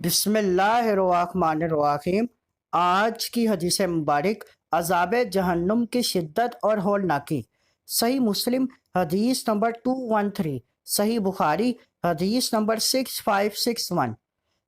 بسم اللہ الرحمن الرحیم۔ آج کی حدیث مبارک عذاب جہنم کی شدت اور ہولناکی۔ صحیح مسلم حدیث نمبر 213، صحیح بخاری حدیث نمبر 6561۔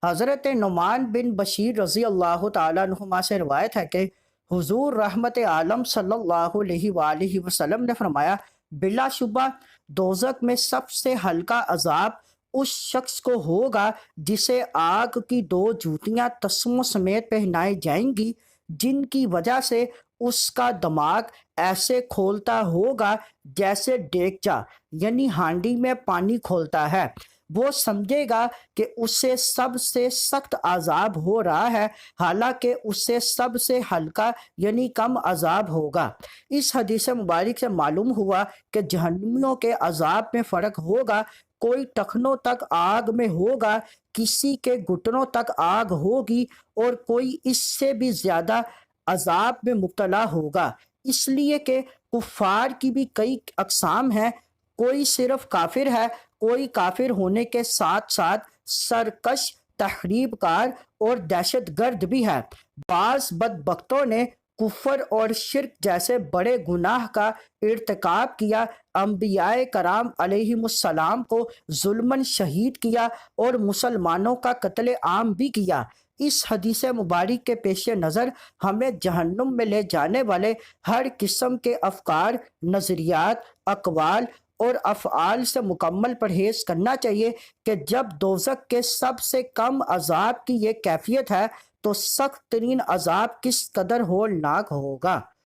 حضرت نعمان بن بشیر رضی اللہ تعالیٰ عنہما سے روایت ہے کہ حضور رحمت عالم صلی اللہ علیہ وآلہ وسلم نے فرمایا، بلا شبہ دوزخ میں سب سے ہلکا عذاب اس شخص کو ہوگا جسے آگ کی 2 جوتیاں تسموں سمیت پہنائی جائیں گی، جن کی وجہ سے اس کا دماغ ایسے کھولتا ہوگا جیسے دیگچا یعنی ہانڈی میں پانی کھولتا ہے۔ وہ سمجھے گا کہ اسے سب سے سخت عذاب ہو رہا ہے، حالانکہ اسے سب سے ہلکا یعنی کم عذاب ہوگا۔ اس حدیث مبارک سے معلوم ہوا کہ جہنمیوں کے عذاب میں فرق ہوگا۔ کوئی ٹخنوں تک آگ میں ہوگا، کسی کے گھٹنوں تک آگ ہوگی، اور کوئی اس سے بھی زیادہ عذاب میں مبتلا ہوگا، اس لیے کہ کفار کی بھی کئی اقسام ہیں۔ کوئی صرف کافر ہے، کوئی کافر ہونے کے ساتھ ساتھ سرکش، تخریب کار اور دہشت گرد بھی ہے۔ بعض بدبختوں نے کفر اور شرک جیسے بڑے گناہ کا ارتکاب کیا، انبیاء کرام علیہم السلام کو ظلماً شہید کیا اور مسلمانوں کا قتل عام بھی کیا۔ اس حدیث مبارک کے پیش نظر ہمیں جہنم میں لے جانے والے ہر قسم کے افکار، نظریات، اقوال اور افعال سے مکمل پرہیز کرنا چاہیے کہ جب دوزخ کے سب سے کم عذاب کی یہ کیفیت ہے تو سخت ترین عذاب کس قدر ہولناک ہوگا۔